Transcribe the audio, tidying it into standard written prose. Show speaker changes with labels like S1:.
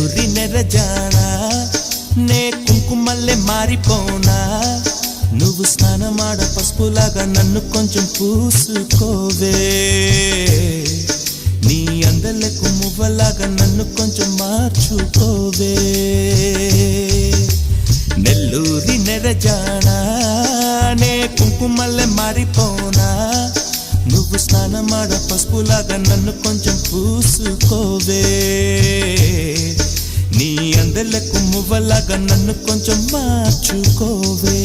S1: నెల్లూరి నెరజానా నే కుంకుమల్లే మారిపోనా నువ్వు స్నానమాడ పసుపులాగా నన్ను కొంచెం పూసుకోవే నీ అందలకు మువ్వలాగా నన్ను కొంచెం మార్చుకోవే నెల్లూరి నెరజానా నే కుంకుమల్లే మారిపోనా నువ్వు స్నానమాడ పసుపులాగా నన్ను కొంచెం పూసుకోవే నీ అందలకు మువ్వలాగా నన్ను కొంచెం మార్చుకోవే